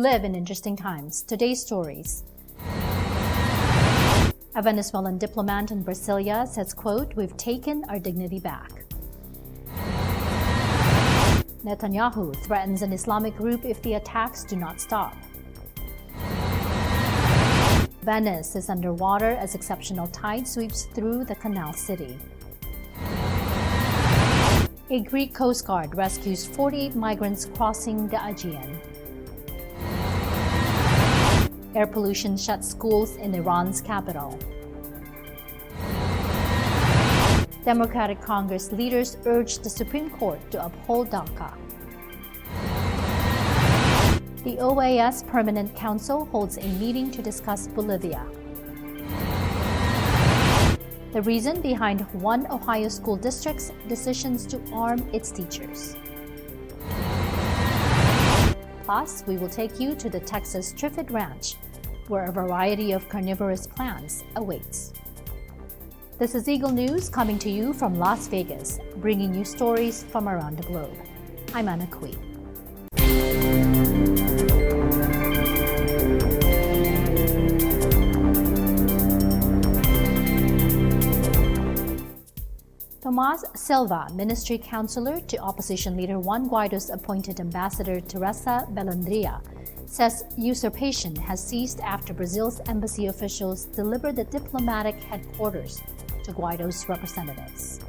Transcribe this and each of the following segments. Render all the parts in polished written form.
live in interesting times. Today's stories. A Venezuelan diplomat in Brasilia says, quote, "We've taken our dignity back." Netanyahu threatens an Islamic group if the attacks do not stop. Venice is underwater as exceptional tide sweeps through the canal city. A Greek Coast Guard rescues 48 migrants crossing the Aegean. Air pollution shuts schools in Iran's capital. Democratic Congress leaders urge the Supreme Court to uphold DACA. The OAS Permanent Council holds a meeting to discuss Bolivia. The reason behind one Ohio school district's decisions to arm its teachers. Plus, we will take you to the Texas Trifid Ranch, where a variety of carnivorous plants awaits. This is Eagle News coming to you from Las Vegas, bringing you stories from around the globe. I'm Anna Kui. Tomas Silva, ministry counselor to opposition leader Juan Guaido's appointed ambassador Teresa Bellandria, says usurpation has ceased after Brazil's embassy officials delivered the diplomatic headquarters to Guaido's representatives.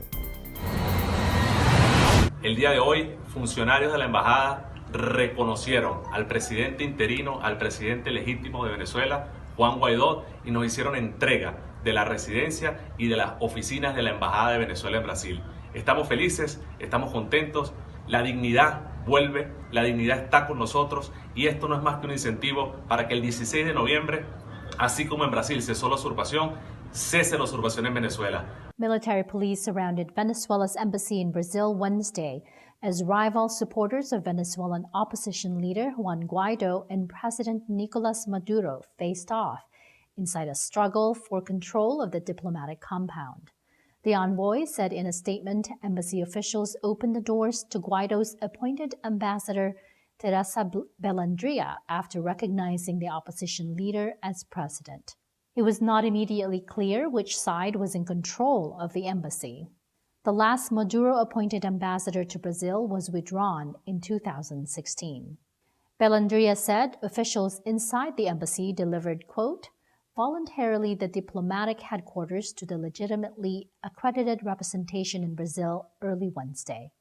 El día de hoy, funcionarios de la embajada reconocieron al presidente interino, al presidente legítimo de Venezuela, Juan Guaidó, y nos hicieron entrega de la residencia y de las oficinas de la Embajada de Venezuela en Brasil. Estamos felices, estamos contentos, la dignidad vuelve, la dignidad está con nosotros y esto no es más que un incentivo para que el 16 de noviembre, así como en Brasil cesó la usurpación, cese la usurpación en Venezuela. Military police surrounded Venezuela's embassy in Brazil Wednesday as rival supporters of Venezuelan opposition leader Juan Guaido and President Nicolas Maduro faced off inside a struggle for control of the diplomatic compound. The envoy said in a statement embassy officials opened the doors to Guaido's appointed ambassador Teresa Bellandria after recognizing the opposition leader as president. It was not immediately clear which side was in control of the embassy. The last Maduro-appointed ambassador to Brazil was withdrawn in 2016. Bellandria said officials inside the embassy delivered, quote, voluntarily the diplomatic headquarters to the legitimately accredited representation in Brazil early Wednesday.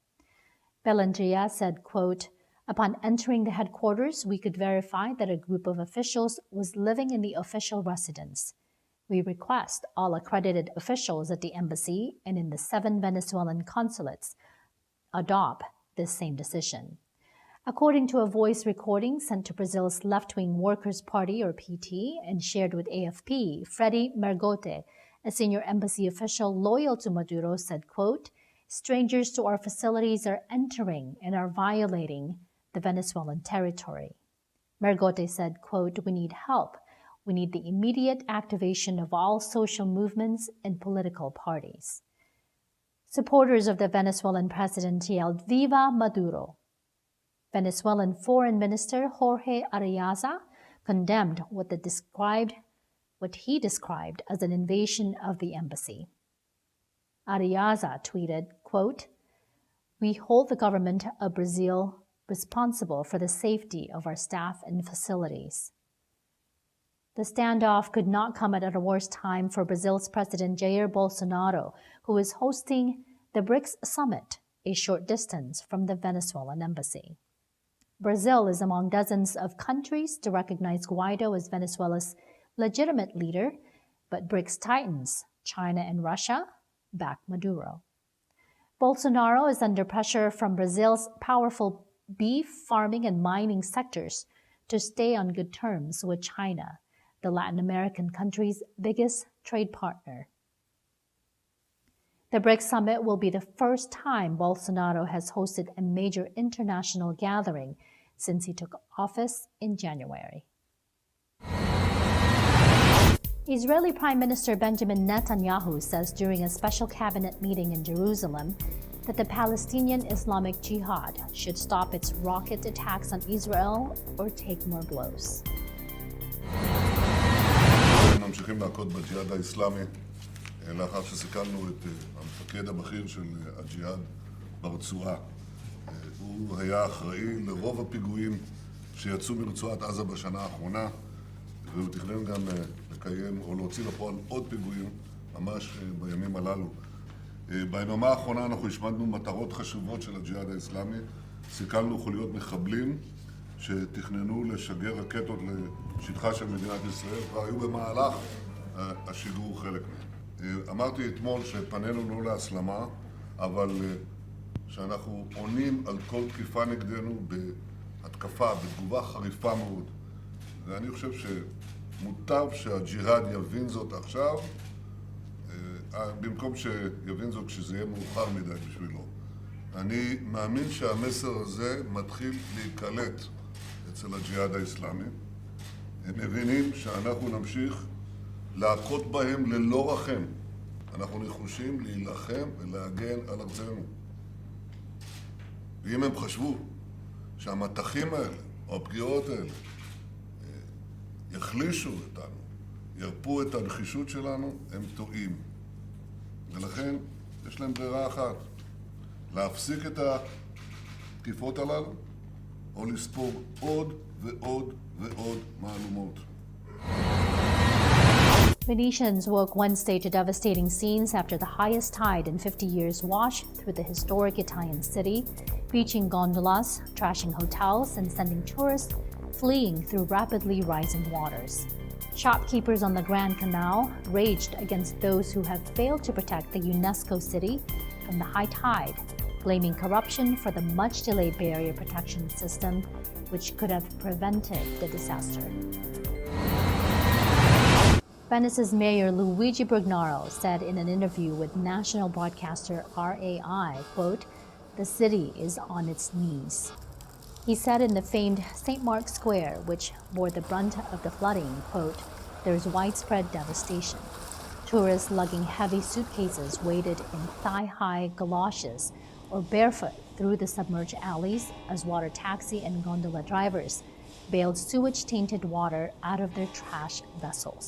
Bellandria said, quote, upon entering the headquarters, we could verify that a group of officials was living in the official residence. We request all accredited officials at the embassy and in the 7 Venezuelan consulates adopt this same decision. According to a voice recording sent to Brazil's left-wing Workers' Party, or PT, and shared with AFP, Freddy Mergote, a senior embassy official loyal to Maduro, said, quote, strangers to our facilities are entering and are violating the Venezuelan territory. Mergote said, quote, we need help. We need the immediate activation of all social movements and political parties. Supporters of the Venezuelan president yelled, Viva Maduro! Venezuelan Foreign Minister Jorge Arreaza condemned what he described as an invasion of the embassy. Arreaza tweeted, quote, we hold the government of Brazil responsible for the safety of our staff and facilities. The standoff could not come at a worse time for Brazil's President Jair Bolsonaro, who is hosting the BRICS summit a short distance from the Venezuelan embassy. Brazil is among dozens of countries to recognize Guaido as Venezuela's legitimate leader, but BRICS titans, China and Russia, back Maduro. Bolsonaro is under pressure from Brazil's powerful beef farming and mining sectors to stay on good terms with China, the Latin American country's biggest trade partner. The BRICS summit will be the first time Bolsonaro has hosted a major international gathering since he took office in January. Israeli Prime Minister Benjamin Netanyahu says during a special cabinet meeting in Jerusalem that the Palestinian Islamic Jihad should stop its rocket attacks on Israel or take more blows. ממשיכים להכות בג'יהאד האסלאמי לאחר שסיכלנו את המפקד הבכיר של הג'יהאד ברצועה. הוא היה אחראי לרוב הפיגועים שיצאו מרצועת עזה בשנה האחרונה, והוא תכנן גם לקיים או להוציא לפועל עוד פיגועים ממש בימים הללו. ביממה האחרונה אנחנו השמדנו מטרות חשובות של הג'יהאד האסלאמי, סיכלנו חוליות מחבלים שתכננו לשגר רקטות לשטחה של מדינת ישראל, והיו במהלך השיגור חלק מהם. אמרתי אתמול שפנינו לא להסלמה, אבל שאנחנו עונים על כל תקיפה נגדנו בהתקפה, בתגובה חריפה מאוד. ואני חושב שמוטב שהג'יהאד יבין זאת עכשיו, במקום שיבין זאת כשזה יהיה מאוחר מדי בשבילו. אני מאמין שהמסר הזה מתחיל להיקלט אצל הג'יהאד האסלאמי. הם מבינים שאנחנו נמשיך להכות בהם ללא רחם. אנחנו נחושים להילחם ולהגן על ארצנו. ואם הם חשבו שהמתחים האלה, או הפגיעות האלה, יחלישו אותנו, ירפו את הנחישות שלנו, הם טועים. ולכן יש להם ברירה אחת, להפסיק את התקיפות הללו, או לספוג עוד ועוד ועוד מהלומות. Venetians woke Wednesday to devastating scenes after the highest tide in 50 years washed through the historic Italian city, beaching gondolas, trashing hotels, and sending tourists fleeing through rapidly rising waters. Shopkeepers on the Grand Canal raged against those who have failed to protect the UNESCO city from the high tide, blaming corruption for the much-delayed barrier protection system, which could have prevented the disaster. Venice's Mayor Luigi Brugnaro said in an interview with national broadcaster RAI, quote, "The city is on its knees." He said in the famed St. Mark's Square, which bore the brunt of the flooding, quote, "There's widespread devastation. Tourists lugging heavy suitcases waded in thigh-high galoshes or barefoot through the submerged alleys as water taxi and gondola drivers bailed sewage-tainted water out of their trash vessels.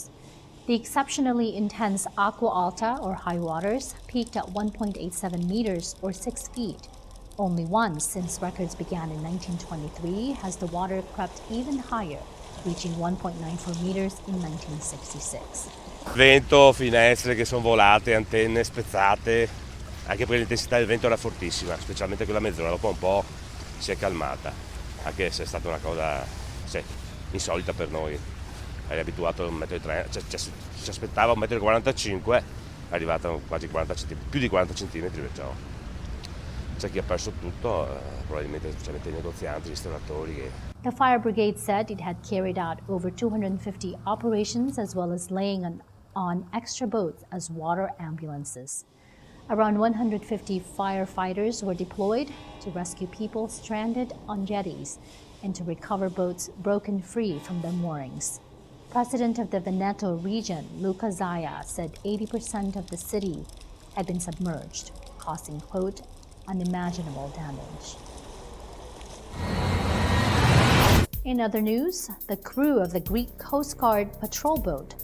The exceptionally intense aqua alta, or high waters, peaked at 1.87 meters or 6 feet. Only once since records began in 1923 has the water crept even higher, reaching 1.94 meters in 1966. Vento, finestre che sono volate, antenne spezzate, anche perché l'intensità del vento era fortissima, specialmente quella mezz'ora, dopo un po' si è calmata, anche se è stata una cosa insolita per noi. Eri abituato a 1,30 m, ci aspettava 1,45 m, è arrivata quasi 40 cm, più di 40 cm, perciò c'è chi ha perso tutto, probabilmente specialmente i negozianti, gli ristoratori. The fire brigade said it had carried out over 250 operations as well as laying on extra boats as water ambulances. Around 150 firefighters were deployed to rescue people stranded on jetties and to recover boats broken free from their moorings. President of the Veneto region, Luca Zaia, said 80% of the city had been submerged, causing, quote, unimaginable damage. In other news, the crew of the Greek Coast Guard patrol boat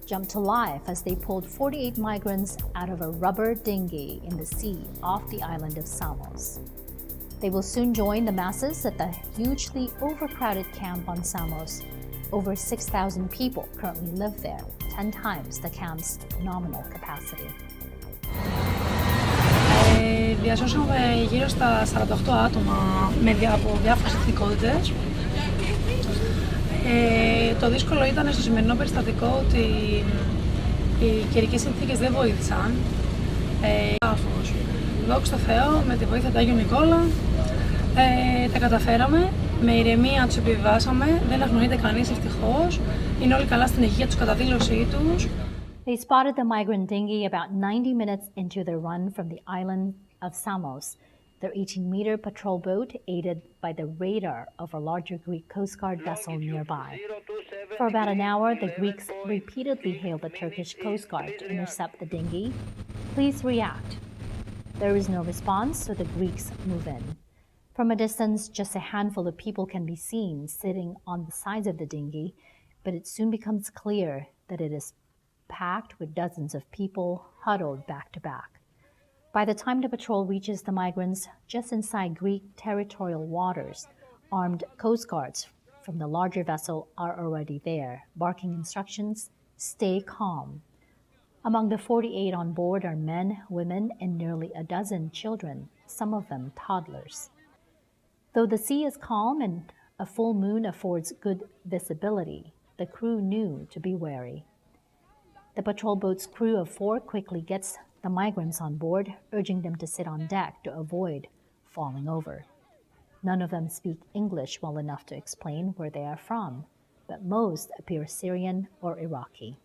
jumped to life as they pulled 48 migrants out of a rubber dinghy in the sea off the island of Samos. They will soon join the masses at the hugely overcrowded camp on Samos. Over 6,000 people currently live there, 10 times the camp's nominal capacity. Διασώσαμε γύρω στα 48 άτομα από διάφορες εθνικότητες. Το δύσκολο ήταν στο σημερινό περιστατικό ότι οι καιρικές συνθήκες δεν βοήθησαν. Δόξα τω Θεώ, με τη βοήθεια του Άγιου Νικόλα, τα καταφέραμε. Με ηρεμία τους επιβιβάσαμε, δεν αγνοείται κανείς ευτυχώς. Είναι όλοι καλά στην υγεία τους κατά δήλωσή τους. They spotted the migrant dinghy about 90 minutes into their run from the island of Samos. Their 18-meter patrol boat aided by the radar of a larger Greek Coast Guard vessel nearby. For about an hour, the Greeks repeatedly hailed the Turkish Coast Guard to intercept the dinghy. Please react. There is no response, so the Greeks move in. From a distance, just a handful of people can be seen sitting on the sides of the dinghy, but it soon becomes clear that it is packed with dozens of people huddled back to back. By the time the patrol reaches the migrants just inside Greek territorial waters, armed coast guards from the larger vessel are already there, barking instructions, "Stay calm." Among the 48 on board are men, women, and nearly a dozen children, some of them toddlers. Though the sea is calm and a full moon affords good visibility, the crew knew to be wary. The patrol boat's crew of 4 quickly gets the migrants on board, urging them to sit on deck to avoid falling over. None of them speak English well enough to explain where they are from, but most appear Syrian or Iraqi.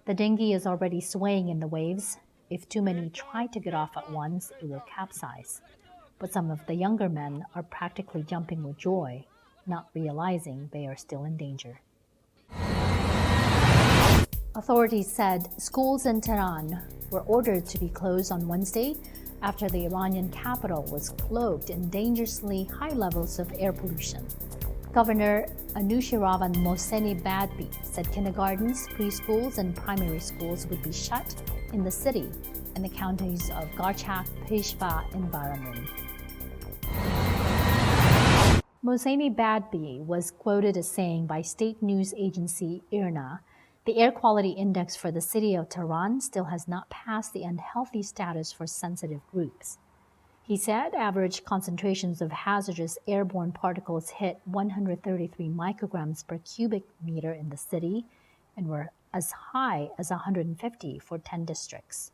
The dinghy is already swaying in the waves. If too many try to get off at once, it will capsize. But some of the younger men are practically jumping with joy, not realizing they are still in danger. Authorities said schools in Tehran were ordered to be closed on Wednesday after the Iranian capital was cloaked in dangerously high levels of air pollution. Governor Anushiravan Mohseni Badbi said kindergartens, preschools, and primary schools would be shut in the city and the counties of Garchak, Peshwa, and Baramun. Mohseni Badbi was quoted as saying by state news agency IRNA, "The air quality index for the city of Tehran still has not passed the unhealthy status for sensitive groups." He said average concentrations of hazardous airborne particles hit 133 micrograms per cubic meter in the city and were as high as 150 for 10 districts.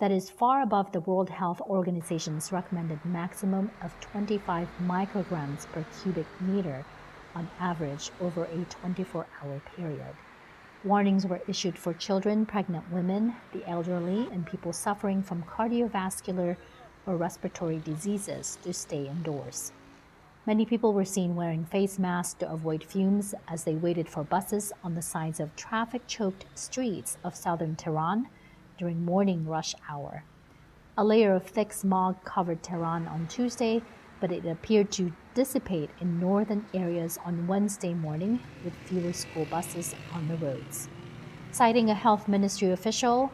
That is far above the World Health Organization's recommended maximum of 25 micrograms per cubic meter on average over a 24-hour period. Warnings were issued for children, pregnant women, the elderly, and people suffering from cardiovascular or respiratory diseases to stay indoors. Many people were seen wearing face masks to avoid fumes as they waited for buses on the sides of traffic-choked streets of southern Tehran during morning rush hour. A layer of thick smog covered Tehran on Tuesday, but it appeared to dissipate in northern areas on Wednesday morning with fewer school buses on the roads. Citing a health ministry official,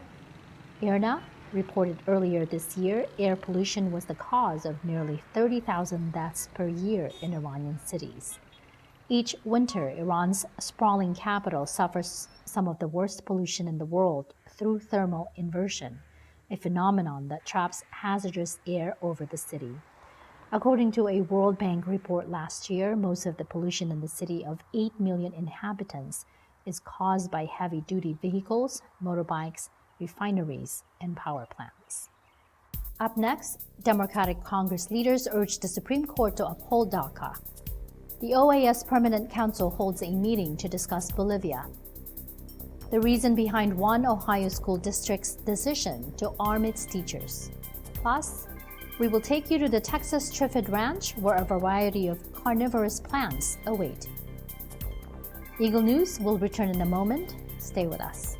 IRNA reported earlier this year air pollution was the cause of nearly 30,000 deaths per year in Iranian cities. Each winter, Iran's sprawling capital suffers some of the worst pollution in the world through thermal inversion, a phenomenon that traps hazardous air over the city. According to a World Bank report last year, most of the pollution in the city of 8 million inhabitants is caused by heavy-duty vehicles, motorbikes, refineries, and power plants. Up next, Democratic Congress leaders urge the Supreme Court to uphold DACA. The OAS Permanent Council holds a meeting to discuss Bolivia. The reason behind one Ohio school district's decision to arm its teachers. Plus, we will take you to the Texas Triffid Ranch, where a variety of carnivorous plants await. Eagle News will return in a moment. Stay with us.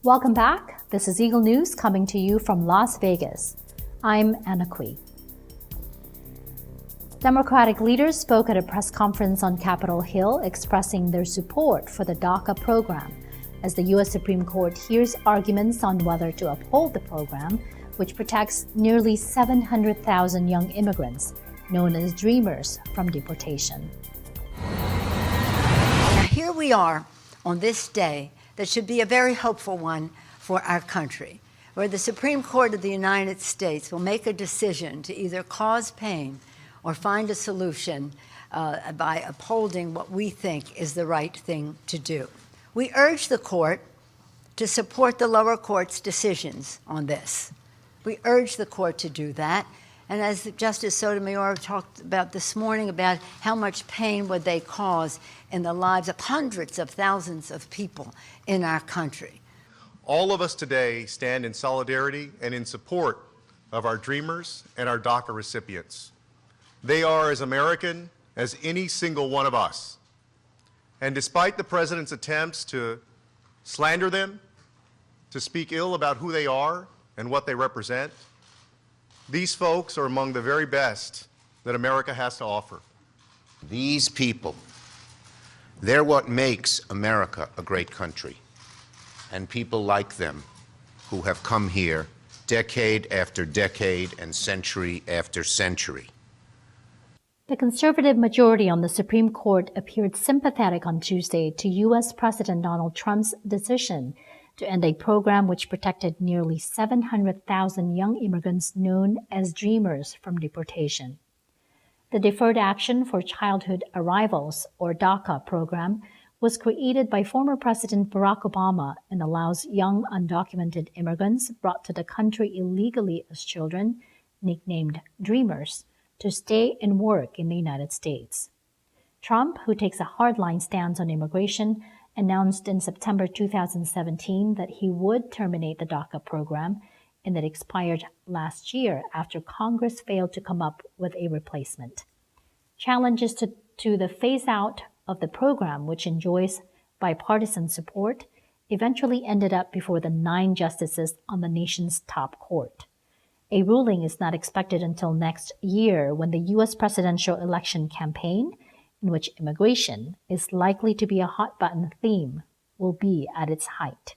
Welcome back. This is Eagle News coming to you from Las Vegas. I'm Anna Kui. Democratic leaders spoke at a press conference on Capitol Hill expressing their support for the DACA program as the U.S. Supreme Court hears arguments on whether to uphold the program, which protects nearly 700,000 young immigrants, known as Dreamers, from deportation. Now here we are on this day that should be a very hopeful one for our country, where the Supreme Court of the United States will make a decision to either cause pain or find a solution by upholding what we think is the right thing to do. We urge the court to support the lower court's decisions on this. We urge the court to do that. And as Justice Sotomayor talked about this morning about how much pain would they cause in the lives of hundreds of thousands of people in our country. All of us today stand in solidarity and in support of our dreamers and our DACA recipients. They are as American as any single one of us. And despite the President's attempts to slander them, to speak ill about who they are and what they represent, these folks are among the very best that America has to offer. These people, they're what makes America a great country. And people like them who have come here decade after decade and century after century. The conservative majority on the Supreme Court appeared sympathetic on Tuesday to U.S. President Donald Trump's decision to end a program which protected nearly 700,000 young immigrants known as Dreamers from deportation. The Deferred Action for Childhood Arrivals, or DACA program, was created by former President Barack Obama and allows young undocumented immigrants brought to the country illegally as children, nicknamed Dreamers, to stay and work in the United States. Trump, who takes a hardline stance on immigration, announced in September 2017 that he would terminate the DACA program, and that expired last year after Congress failed to come up with a replacement. Challenges to the phase-out of the program, which enjoys bipartisan support, eventually ended up before the 9 justices on the nation's top court. A ruling is not expected until next year, when the U.S. presidential election campaign, in which immigration is likely to be a hot-button theme, will be at its height.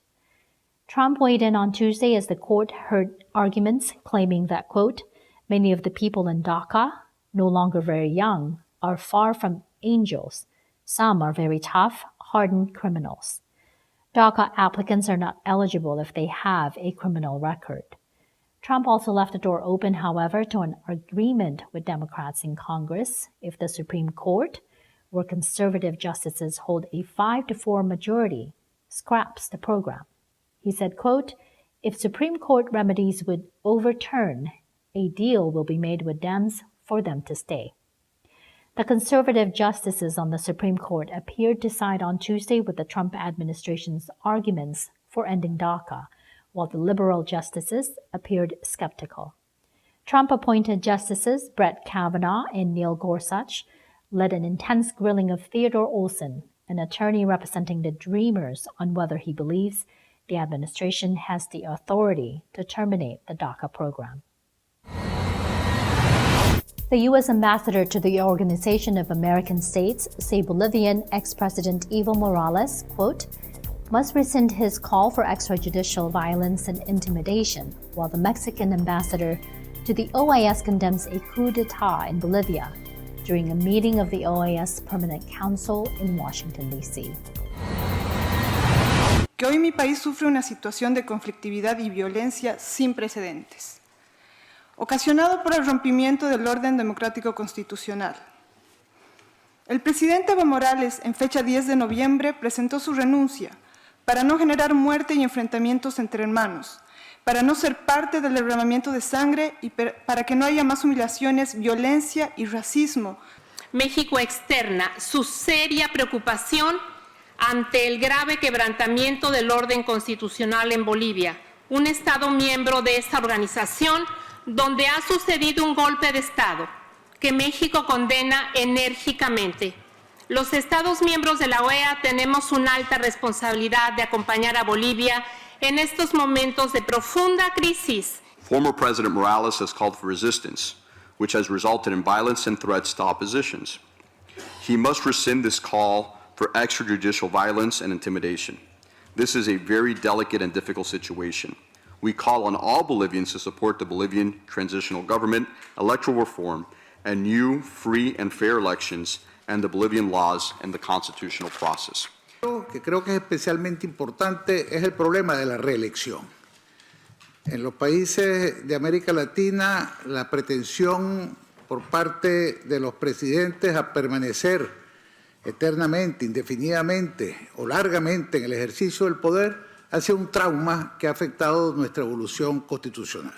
Trump weighed in on Tuesday as the court heard arguments claiming that, quote, many of the people in DACA, no longer very young, are far from angels. Some are very tough, hardened criminals. DACA applicants are not eligible if they have a criminal record. Trump also left the door open, however, to an agreement with Democrats in Congress if the Supreme Court, where conservative justices hold a 5-4 majority, scraps the program. He said, quote, if Supreme Court remedies would overturn, a deal will be made with Dems for them to stay. The conservative justices on the Supreme Court appeared to side on Tuesday with the Trump administration's arguments for ending DACA, while the liberal justices appeared skeptical. Trump-appointed justices Brett Kavanaugh and Neil Gorsuch led an intense grilling of Theodore Olson, an attorney representing the Dreamers, on whether he believes the administration has the authority to terminate the DACA program. The U.S. ambassador to the Organization of American States, say Bolivian ex-president Evo Morales, quote, must rescind his call for extrajudicial violence and intimidation, while the Mexican ambassador to the OAS condemns a coup d'etat in Bolivia during a meeting of the OAS Permanent Council in Washington, D.C. Que hoy mi país sufre una situación de conflictividad y violencia sin precedentes, ocasionado por el rompimiento del orden democrático constitucional. El presidente Evo Morales, en fecha 10 de noviembre, presentó su renuncia para no generar muerte y enfrentamientos entre hermanos, para no ser parte del derramamiento de sangre y para que no haya más humillaciones, violencia y racismo. México externa su seria preocupación ante el grave quebrantamiento del orden constitucional en Bolivia, un Estado miembro de esta organización donde ha sucedido un golpe de Estado que México condena enérgicamente. Los Estados miembros de la OEA tenemos una alta responsabilidad de acompañar a Bolivia en estos momentos de profunda crisis. Former President Morales has called for resistance, which has resulted in violence and threats to oppositions. He must rescind this call for extrajudicial violence and intimidation. This is a very delicate and difficult situation. We call on all Bolivians to support the Bolivian transitional government, electoral reform, and new, free and fair elections, and the Bolivian laws and the constitutional process. Lo que creo que es especialmente importante es el problema de la reelección. En los países de América Latina, la pretensión por parte de los presidentes a permanecer eternamente, indefinidamente o largamente en el ejercicio del poder ha sido un trauma que ha afectado nuestra evolución constitucional.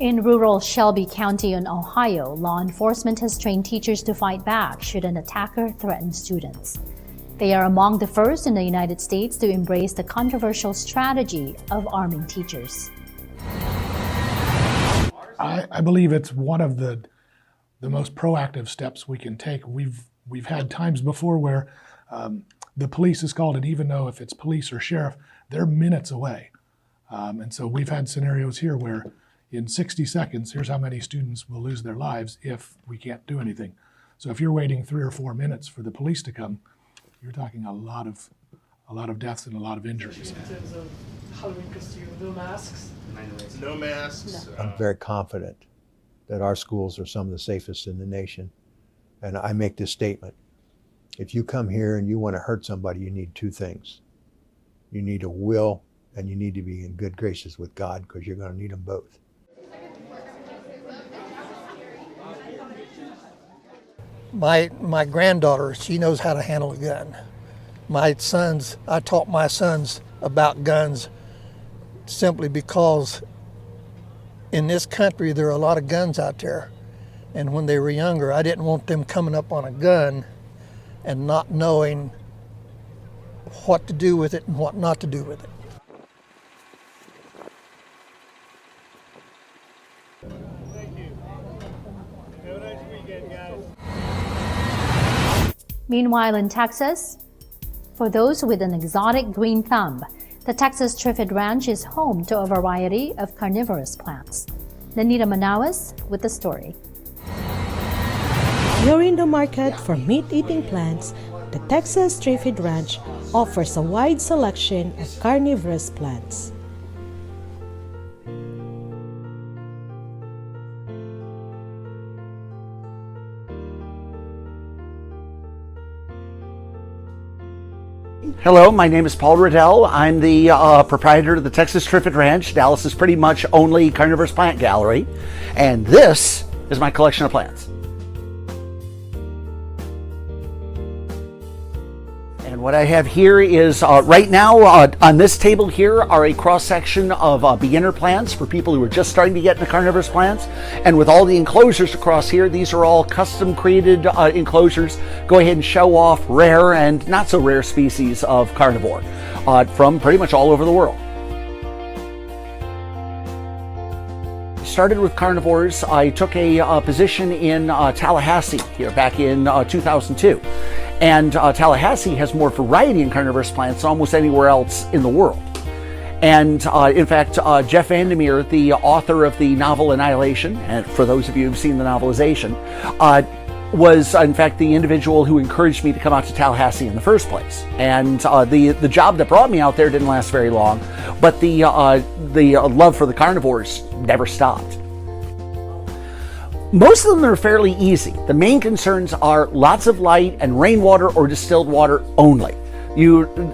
In rural Shelby County in Ohio, law enforcement has trained teachers to fight back should an attacker threaten students. They are among the first in the United States to embrace the controversial strategy of arming teachers. I believe it's one of the most proactive steps we can take. We've had times before where the police is called, and even though if it's police or sheriff, they're minutes away. And so we've had scenarios here where in 60 seconds, here's how many students will lose their lives if we can't do anything. So if you're waiting 3 or 4 minutes for the police to come, you're talking a lot of deaths and a lot of injuries. In terms of Halloween costume, no masks? No masks. No. I'm very confident that our schools are some of the safest in the nation. And I make this statement. If you come here and you want to hurt somebody, you need 2 things. You need a will, and you need to be in good graces with God, because you're going to need them both. My granddaughter, she knows how to handle a gun. I taught my sons about guns simply because in this country there are a lot of guns out there. And when they were younger, I didn't want them coming up on a gun and not knowing what to do with it and what not to do with it. Meanwhile, in Texas, for those with an exotic green thumb, the Texas Terrific Ranch is home to a variety of carnivorous plants. Nanita Manawas with the story. You're in the market for meat-eating plants. The Texas Terrific Ranch offers a wide selection of carnivorous plants. Hello, my name is Paul Riddell. I'm the proprietor of the Texas Terrific Ranch, Dallas's pretty much only carnivorous plant gallery, and this is my collection of plants. And what I have here is, right now on this table here are a cross-section of beginner plants for people who are just starting to get into carnivorous plants. And with all the enclosures across here, these are all custom created enclosures. Go ahead and show off rare and not so rare species of carnivore from pretty much all over the world. Started with carnivores. I took a position in Tallahassee here back in 2002. And Tallahassee has more variety in carnivorous plants than almost anywhere else in the world. And in fact, Jeff Vandermeer, the author of the novel Annihilation, and for those of you who've seen the novelization, was in fact the individual who encouraged me to come out to Tallahassee in the first place. And the job that brought me out there didn't last very long, but the love for the carnivores never stopped. Most of them are fairly easy. The main concerns are lots of light and rainwater or distilled water only.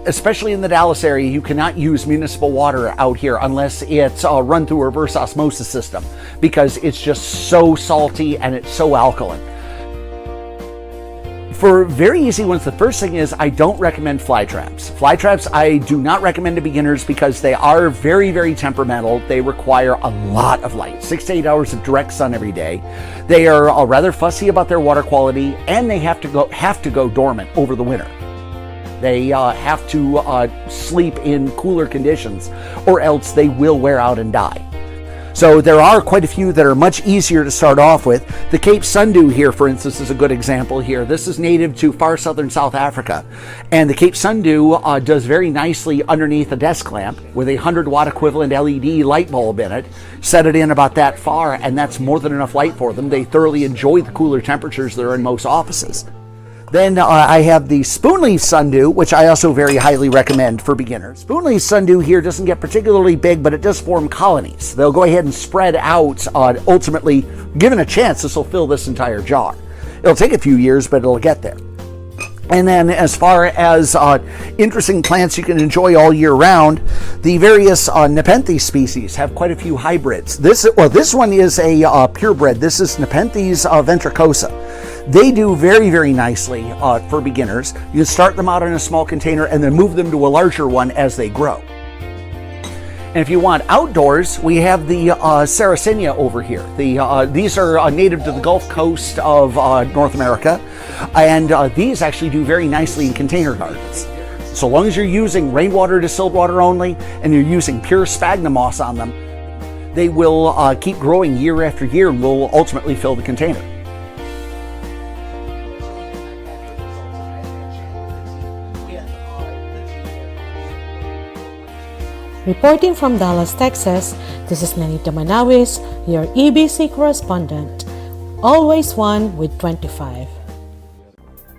Especially in the Dallas area, you cannot use municipal water out here unless it's run through a reverse osmosis system, because it's just so salty and it's so alkaline. For very easy ones, the first thing is I don't recommend fly traps. Fly traps I do not recommend to beginners because they are very, very temperamental. They require a lot of light, 6 to 8 hours of direct sun every day. They are rather fussy about their water quality, and they have to go dormant over the winter. They have to sleep in cooler conditions, or else they will wear out and die. So there are quite a few that are much easier to start off with. The Cape Sundew here, for instance, is a good example here. This is native to far southern South Africa. And the Cape Sundew does very nicely underneath a desk lamp with a 100-watt equivalent LED light bulb in it. Set it in about that far, and that's more than enough light for them. They thoroughly enjoy the cooler temperatures that are in most offices. Then I have the spoonleaf sundew, which I also very highly recommend for beginners. Spoonleaf sundew here doesn't get particularly big, but it does form colonies. They'll go ahead and spread out. Ultimately, given a chance, this will fill this entire jar. It'll take a few years, but it'll get there. And then as far as interesting plants you can enjoy all year round, the various Nepenthes species have quite a few hybrids. This one is a purebred. This is Nepenthes ventricosa. They do very, very nicely for beginners. You can start them out in a small container and then move them to a larger one as they grow. And if you want outdoors, we have the Sarracenia over here. These are native to the Gulf Coast of North America, and these actually do very nicely in container gardens. So long as you're using rainwater distilled water only, and you're using pure sphagnum moss on them, they will keep growing year after year and will ultimately fill the container. Reporting from Dallas, Texas, this is Nanita Manawis, your EBC correspondent. Always one with 25.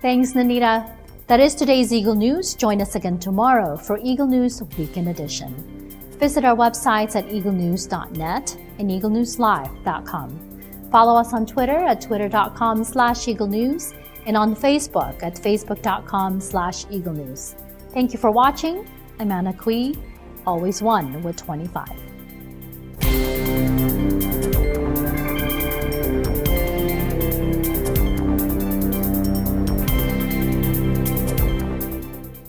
Thanks, Nanita. That is today's Eagle News. Join us again tomorrow for Eagle News Weekend Edition. Visit our websites at eaglenews.net and eaglenewslive.com. Follow us on Twitter at twitter.com/eaglenews and on Facebook at facebook.com/eaglenews. Thank you for watching. I'm Anna Kui, always one with 25.